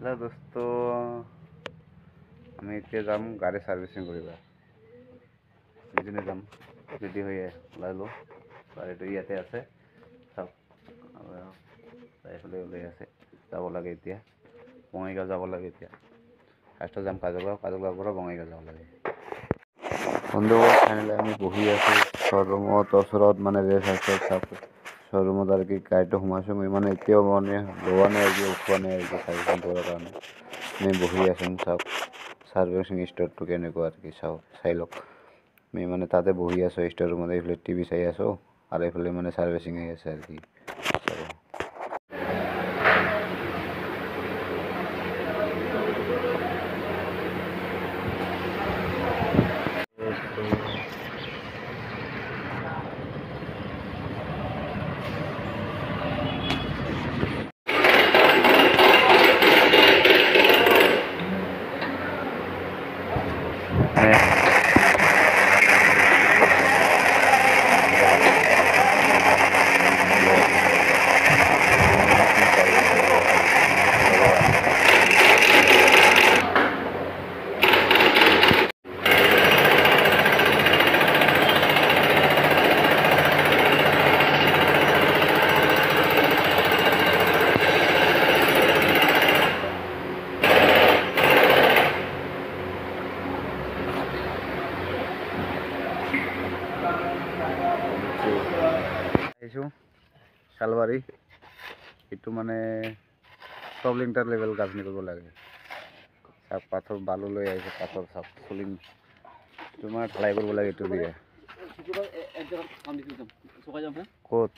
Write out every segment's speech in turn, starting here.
hello दोस्तों আমি এতিয়া যাম গাড়ী সাৰ্ভিসিং কৰিবা দুজনে যাম ৰেডি হৈ ওলালো গাড়ীটো ইয়াতে আছে সব এইফালে ওলাই আছে যাব লাগে এতিয়া বঙাইগাঁও যাব লাগে এতিয়া ফাৰ্ষ্টত যাম কাজলগাঁৱৰ পৰা বঙাইগাঁও যাব লাগে বন্ধু ফাইনেলি আমি বহি আছো শ্বৰুমত ওচৰত মানে ৰেষ্ট আছে সব শ্বৰুমত আৰু কি গাড়ীটো সোমাইছো মই মানে এতিয়াও মানে লোৱা নাই আজি উঠোৱা নাই আজি সাৰ্ভিসিং কৰাৰ কাৰণে আমি বহি আছো সব সাৰ্ভিসিং স্টোৰটো কেনেকুৱা আৰু কি চাই লওক আমি মানে তাতে বহি আছো স্টোৰ ৰুমত এইফালে টিভি চাই আছো আৰু এইফালে মানে সাৰ্ভিসিং হৈ আছে আৰু কি শালবাৰী এইটো মানে প্ৰবলেমটাৰ লেভেল গাজনি কৰিব লাগে সব পাথৰ বালু লৈ আহিছে পাথৰ সব চলিং তোমাৰ ঢালাই কৰিব লাগে এইটো দিয়ে ক'ত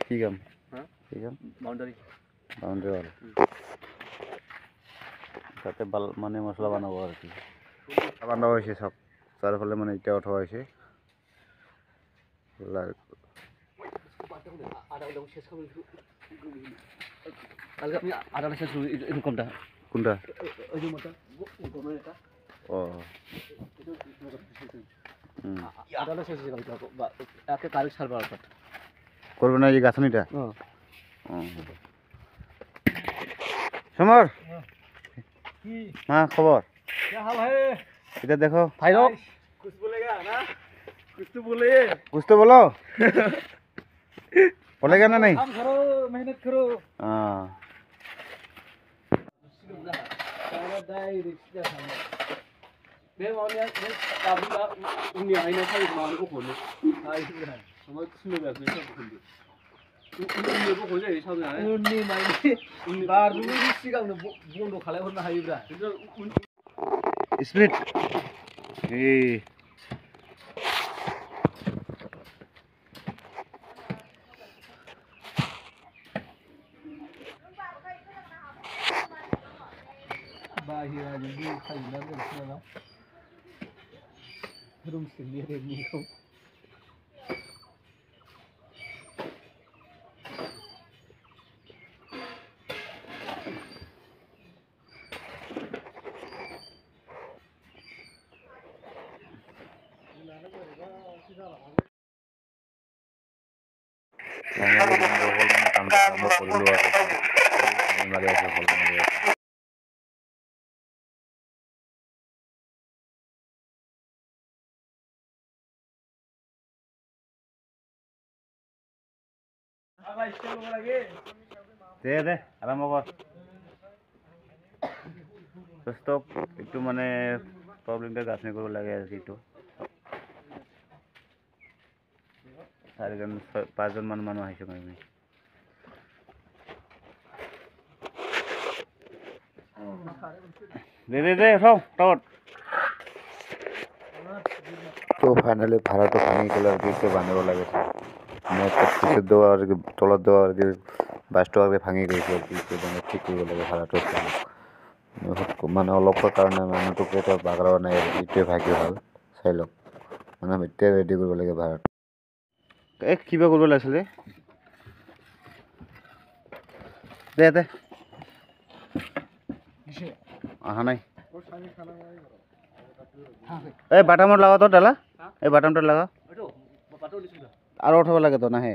কি কাম বাউণ্ডাৰী ৱাল তাতে মানে মছলা বনাব আৰু কি বান্ধা হৈছে সব চাৰিওফালে মানে এতিয়া উঠোৱা হৈছে কোনটা করবে না এই গাছনিটা সমর হ্যাঁ খবর এটা দেখো कुछ तो बोलो बोलेगा ना नहीं करो मेहनत करो हाँ split bahira jadi kajian dan segala belum sendiri nih দে আৰম্ভ কৰ দোস্ত এইটো মানে প্ৰবলেমটা গাছনি কৰিব লাগে আৰু এইটো চাৰিজন পাঁচজন মান মানুহ আহিছো আমি দে উঠাও টাৱত তো ফাইনালি ভাড়াটো ভাঙি গ'লে আৰু কি বান্ধিব লাগে পিছত দেওয়া আর কি তলত দেওয়া আর কি বাসটো আর কি ভাঙি গেছে আর কি মানে ঠিক কৰিব লাগে ভাড়াটো মানে অলপৰ কাৰণে মানুহটোক এটা বাগৰা নাই আৰু এইটোৱে ভাগি ভাল চাই লওক মানে এতিয়া ৰেডি কৰিব লাগে ভাড়াটো কিবা কৰিব লাগিছিলে দে অহা নাই এই বাটামত লাগাও তো ডালা এই বাটামটা লাগাও আৰু উঠাব লাগে তো নাহে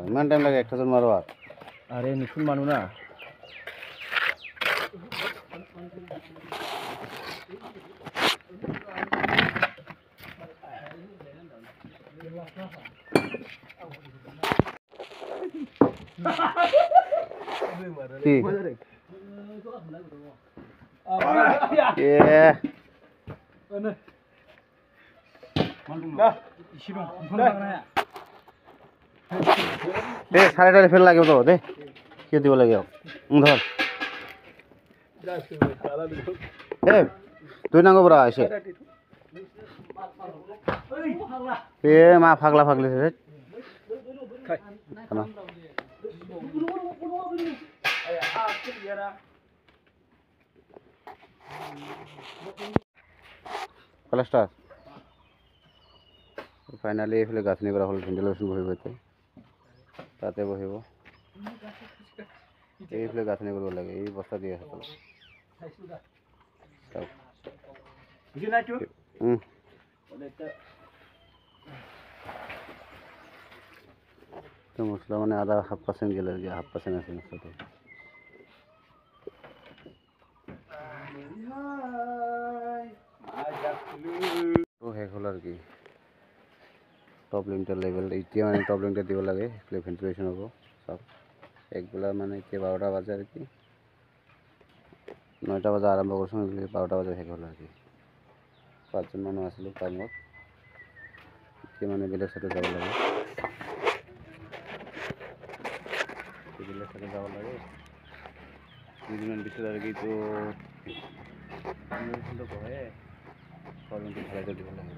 ইমান টাইম লাগে একটা জন মারবা আরে নিখুন মানুহ না কি দে সাড়ে টাড়ে ফেল লাগে তো দে কি দিব লাগে ধর তুই নাঙ্গো বড়া এসে মা ফাগলা ফাগলি রে প্লাস্টার ফাইনালি এইফালে গাঁথনি কৰা হ'ল ভেণ্টিলেশ্যন বহিব এতিয়া তাতে বহিব এইফালে গাঁথনি কৰিব লাগে এই বস্তা দিয়ে আছে তো মছলা মানে আদা 1/2% গেলে 1/2% আছে মছলাটো শেষ হ'ল আৰু কি টপ লিমিটার লেভেল এতিয়া মানে টপ লিমিটার দিব লাগে এইফালে ভেন্টিলেশ্যন হ'ব সব একবেলা মানে এতিয়া 12টা বাজে আৰু কি 9টা বজা আৰম্ভ কৰিছোঁ 12টা বজা শেষ হ'ল আৰু কি 5জন মানুহ আছিলোঁ কামত এতিয়া মানে বেলেগ চাইডে যাব লাগে বেলেগ চাইডে যাব লাগে দুদিনমান পিছত আৰু কি তো বহে কলমটো ভালকৈ দিব লাগে